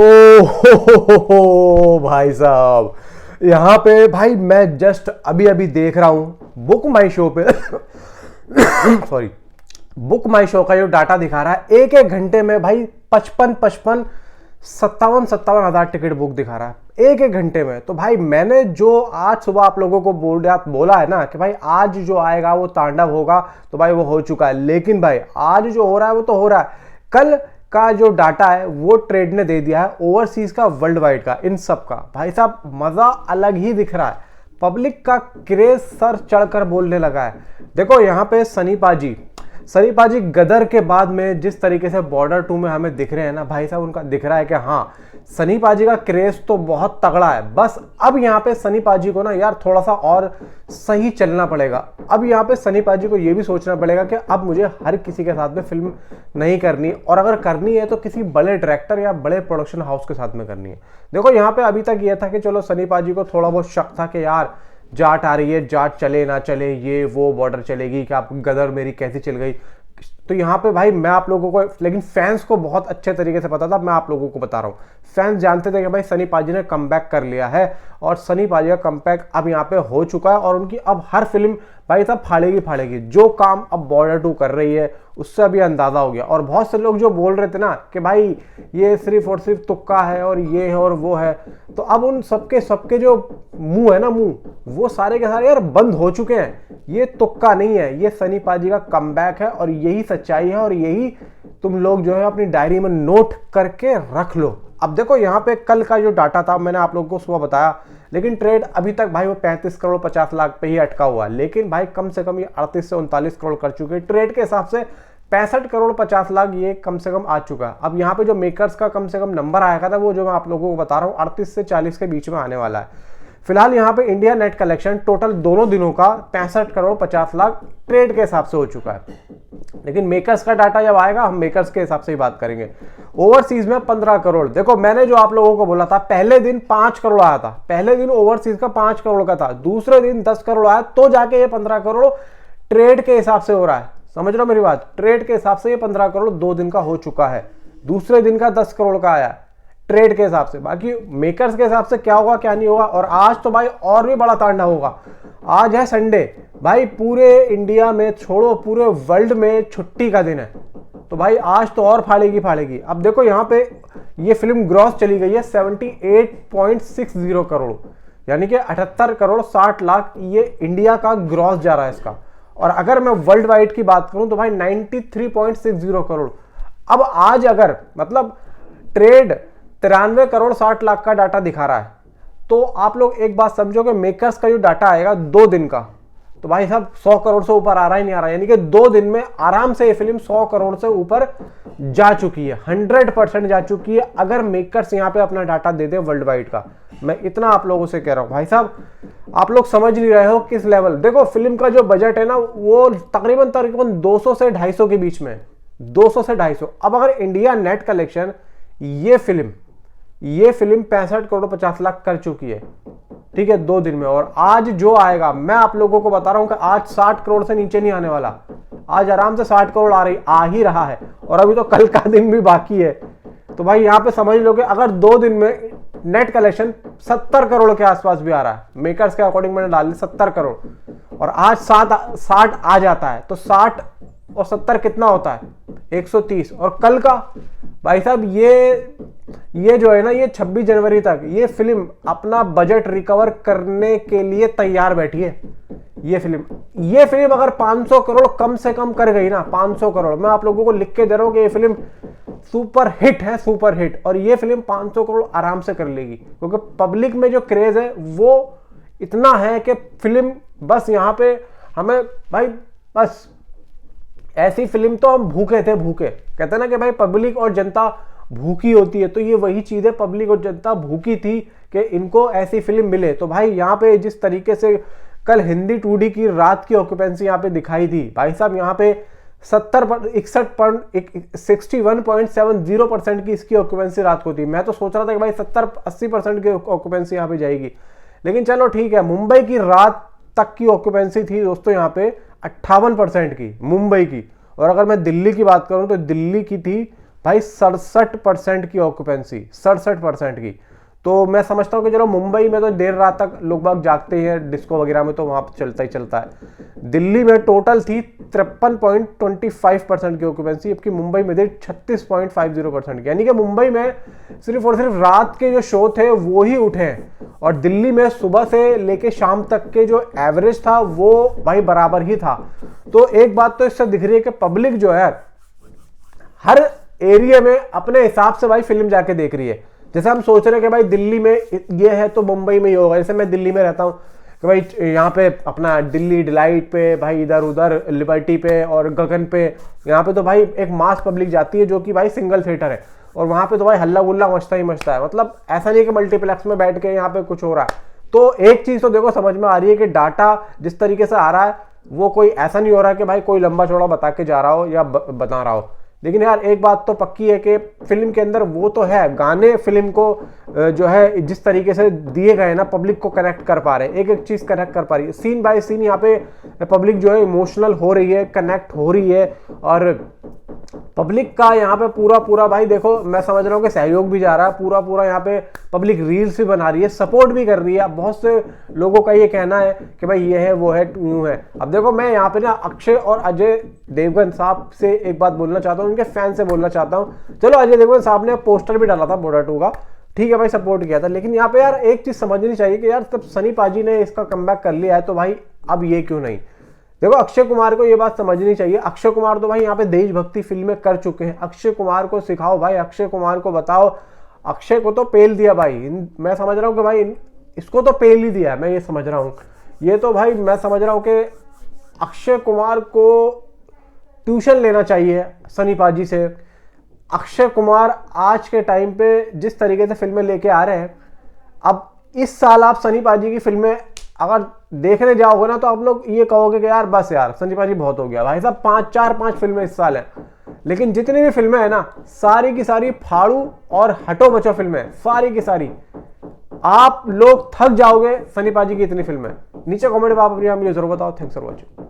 ओ भाई साहब, यहाँ पे भाई मैं जस्ट अभी अभी देख रहा हूँ बुक माई शो पे सॉरी, बुक माई शो का जो डाटा दिखा रहा है एक एक घंटे में भाई 55 57 हजार टिकट बुक दिखा रहा है एक एक घंटे में। तो भाई मैंने जो आज सुबह आप लोगों को बोला है ना कि भाई आज जो आएगा वो तांडव होगा, तो भाई वो हो चुका है। लेकिन भाई आज जो हो रहा है वो तो हो रहा है, कल का जो डाटा है वो ट्रेड ने दे दिया है ओवरसीज का, वर्ल्ड वाइड का, इन सब का। भाई साहब मजा अलग ही दिख रहा है, पब्लिक का क्रेज सर चढ़कर बोलने लगा है। देखो यहाँ पे सनी पाजी गदर के बाद में जिस तरीके से बॉर्डर 2 में हमें दिख रहे हैं ना भाई साहब, उनका दिख रहा है कि हाँ सनी पाजी का क्रेज तो बहुत तगड़ा है। बस अब यहाँ पे सनी पाजी को ना यार थोड़ा सा और सही चलना पड़ेगा। अब यहाँ पे सनी पाजी को ये भी सोचना पड़ेगा कि अब मुझे हर किसी के साथ में फिल्म नहीं करनी, और अगर करनी है तो किसी बड़े डायरेक्टर या बड़े प्रोडक्शन हाउस के साथ में करनी है। देखो यहाँ पे अभी तक ये था कि चलो सनी पाजी को थोड़ा बहुत शक था कि यार जाट आ रही है, जाट चले ना चले, ये वो बॉर्डर चलेगी क्या, गदर मेरी कैसी चल गई। तो यहाँ पे भाई मैं आप लोगों को, लेकिन फैंस को बहुत अच्छे तरीके से पता था, मैं आप लोगों को बता रहा हूँ, फैंस जानते थे कि भाई सनी पाजी ने कमबैक कर लिया है, और सनी पाजी का कमबैक अब यहाँ पे हो चुका है। और उनकी अब हर फिल्म भाई साहब फाड़ेगी। जो काम अब बॉर्डर 2 कर रही है उससे अभी अंदाजा हो गया। और बहुत से लोग जो बोल रहे थे ना कि भाई ये सिर्फ और सिर्फ तुक्का है और ये है और वो है, तो अब उन सबके जो मुंह है ना, मुंह वो सारे के सारे यार बंद हो चुके हैं। ये तुक्का नहीं है, ये सनी पाजी का कमबैक है, और यही सच्चाई है, और यही तुम लोग जो है अपनी डायरी में नोट करके रख लो। अब देखो यहाँ पे कल का जो डाटा था मैंने आप लोगों को सुबह बताया, लेकिन ट्रेड अभी तक भाई वो 35 करोड़ 50 लाख पे ही अटका हुआ है। लेकिन भाई कम से कम ये 38 से 39 करोड़ कर चुके हैं। ट्रेड के हिसाब से 65 करोड़ 50 लाख ये कम से कम आ चुका है। अब यहाँ पे जो मेकर्स का कम से कम नंबर आया था वो जो मैं आप लोगों को बता रहा हूँ 38 से 40 के बीच में आने वाला है। फिलहाल यहाँ पे इंडिया नेट कलेक्शन टोटल दोनों दिनों का 65 करोड़ 50 लाख ट्रेड के हिसाब से हो चुका है। लेकिन मेकर्स का डाटा जब आएगा हम मेकर्स के हिसाब से ही बात करेंगे। ओवरसीज में 15 करोड़। देखो मैंने जो आप लोगों को बोला था, पहले दिन 5 करोड़ आया था, पहले दिन ओवरसीज का 5 करोड़ का था, दूसरे दिन 10 करोड़ आया, तो जाके ये 15 करोड़ ट्रेड के हिसाब से हो रहा है। समझ रहे हो मेरी बात? ट्रेड के हिसाब से ये 15 करोड़ 2 दिन का हो चुका है, दूसरे दिन का 10 करोड़ का आया ट्रेड के हिसाब से। बाकी मेकर्स के हिसाब से क्या होगा क्या नहीं होगा। और आज तो भाई और भी बड़ा तांडव होगा। आज है संडे भाई, पूरे इंडिया में छोड़ो पूरे वर्ल्ड में छुट्टी का दिन है, तो भाई आज तो और फाड़ेगी। अब देखो यहाँ पे ये फिल्म ग्रॉस चली गई है 78.60 करोड़, यानी कि 78 करोड़ 60 लाख ये इंडिया का ग्रॉस जा रहा है इसका। और अगर मैं वर्ल्ड वाइड की बात करूं तो भाई 93.60 करोड़। अब आज अगर मतलब ट्रेड 93 करोड़ 60 लाख का डाटा दिखा रहा है, तो आप लोग एक बात समझो कि मेकर्स का जो डाटा आएगा 2 दिन का, तो भाई साहब 100 करोड़ से ऊपर आ रहा ही नहीं आ रहा, यानी कि 2 दिन में आराम से ये फिल्म 100 करोड़ से ऊपर जा चुकी है, 100% जा चुकी है, अगर मेकर्स यहाँ पे अपना डाटा दे दे वर्ल्ड वाइड का। मैं इतना आप लोगों से कह रहा हूं भाई साहब, आप लोग समझ नहीं रहे हो किस लेवल। देखो फिल्म का जो बजट है ना वो तकरीबन 200 से 250 के बीच में, 200 से 250। अब अगर इंडिया नेट कलेक्शन ये फिल्म 65 करोड़ 50 लाख कर चुकी है, ठीक है, 2 दिन में, और आज जो आएगा मैं आप लोगों को बता रहा हूं कि आज 60 करोड़ से नीचे नहीं आने वाला, आज आराम से 60 करोड़ आ ही रहा है, और अभी तो कल का दिन भी बाकी है। तो भाई यहां पे समझ लो कि अगर 2 दिन में नेट कलेक्शन 70 करोड़ के आसपास भी आ रहा है, मेकर्स के अकॉर्डिंग मैंने डाल दी 70 करोड़, और आज 60 आ जाता है, तो 60 और 70 कितना होता है? 130। और कल का भाई साहब ये जो है ना, ये 26 जनवरी तक ये फिल्म अपना बजट रिकवर करने के लिए तैयार बैठी है। ये फिल्म अगर 500 करोड़ कम से कम कर गई ना, 500 करोड़, मैं आप लोगों को लिख के दे रहा हूं कि ये फिल्म सुपर हिट है, सुपर हिट, और ये फिल्म 500 करोड़ आराम से कर लेगी, क्योंकि पब्लिक में जो क्रेज है वो इतना है कि फिल्म बस यहाँ पे हमें भाई बस ऐसी फिल्म तो हम भूखे कहते हैं ना कि भाई पब्लिक और जनता भूखी होती है, तो ये वही चीज है, पब्लिक और जनता भूखी थी कि इनको ऐसी फिल्म मिले। तो भाई यहाँ पे जिस तरीके से कल हिंदी 2D की रात की ऑक्यूपेंसी यहाँ पे दिखाई थी भाई साहब, यहाँ पे 61.70% की इसकी ऑक्यूपेंसी रात को थी। मैं तो सोच रहा था कि भाई 70-80% की ऑक्यूपेंसी यहाँ पे जाएगी, लेकिन चलो ठीक है। मुंबई की रात तक की ऑक्यूपेंसी थी दोस्तों यहाँ पे 58% की मुंबई की, और अगर मैं दिल्ली की बात करूं तो दिल्ली की थी भाई 67% की ऑक्यूपेंसी, 67% की। तो मैं समझता हूँ कि चलो मुंबई में तो देर रात तक लोग बाग जागते ही हैं, डिस्को वगैरह में तो वहां पर चलता ही चलता है। दिल्ली में टोटल थी 53.25% की ऑक्यूपेंसी, जबकि मुंबई में थी 36.50% की। यानी कि मुंबई में सिर्फ और सिर्फ रात के जो शो थे वो ही उठे हैं, और दिल्ली में सुबह से लेके शाम तक के जो एवरेज था वो भाई बराबर ही था। तो एक बात तो इससे दिख रही है कि पब्लिक जो है हर एरिया में अपने हिसाब से भाई फिल्म जाके देख रही है। जैसे हम सोच रहे हैं कि भाई दिल्ली में ये है तो मुंबई में ये होगा। जैसे मैं दिल्ली में रहता हूँ कि भाई यहाँ पे अपना दिल्ली डिलाइट पे, भाई इधर उधर लिबर्टी पे और गगन पे, यहाँ पे तो भाई एक मास पब्लिक जाती है जो कि भाई सिंगल थिएटर है, और वहाँ पे तो भाई हल्ला गुल्ला मचता ही मचता है। मतलब ऐसा नहीं कि मल्टीप्लेक्स में बैठ के यहाँ पे कुछ हो रहा है। तो एक चीज तो देखो समझ में आ रही है कि डाटा जिस तरीके से आ रहा है वो कोई ऐसा नहीं हो रहा कि भाई कोई लंबा चौड़ा बता के जा रहा हो या बता रहा हो। लेकिन यार एक बात तो पक्की है कि फिल्म के अंदर वो तो है, गाने फिल्म को जो है जिस तरीके से दिए गए ना पब्लिक को कनेक्ट कर पा रहे हैं, एक एक चीज कनेक्ट कर पा रही है, सीन बाय सीन यहाँ पे पब्लिक जो है इमोशनल हो रही है, कनेक्ट हो रही है। और पब्लिक का यहाँ पे पूरा पूरा भाई देखो मैं समझ रहा हूँ कि सहयोग भी जा रहा है, पूरा पूरा यहाँ पे पब्लिक रील्स भी बना रही है, सपोर्ट भी कर रही है। बहुत से लोगों का ये कहना है कि भाई ये है वो है यूं है। अब देखो मैं यहाँ पे ना अक्षय और अजय देवगन साहब से एक बात बोलना चाहता हूँ, उनके फैन से बोलना चाहता हूँ। चलो अजय देवगन साहब ने पोस्टर भी डाला था बॉर्डर 2 का, ठीक है भाई सपोर्ट किया था, लेकिन यहाँ पे यार एक चीज समझनी चाहिए कि यार तब सनी पाजी ने इसका कमबैक कर लिया है तो भाई अब ये क्यों नहीं। देखो अक्षय कुमार को ये बात समझनी चाहिए, अक्षय कुमार तो भाई यहाँ पे देशभक्ति फिल्में कर चुके हैं। अक्षय कुमार को सिखाओ भाई, अक्षय कुमार को बताओ। अक्षय को तो पेल दिया भाई, मैं समझ रहा हूँ कि भाई इसको तो पेल ही दिया, मैं ये समझ रहा हूँ। ये तो भाई मैं समझ रहा हूँ कि अक्षय कुमार को ट्यूशन लेना चाहिए सनी पाजी से। अक्षय कुमार आज के टाइम पे जिस तरीके से फिल्में लेके आ रहे हैं, अब इस साल आप सनी पाजी की फिल्में अगर देखने जाओगे ना तो आप लोग ये कहोगे कि यार बस यार सनी पाजी बहुत हो गया। भाई साहब 4-5 फिल्में इस साल हैं, लेकिन जितनी भी फिल्में हैं ना सारी की सारी फाड़ू और हटो बचो फिल्में, सारी की सारी। आप लोग थक जाओगे सनी पाजी की इतनी फिल्में। नीचे कमेंट में आप अपनी जरूर बताओ। Thanks for watching.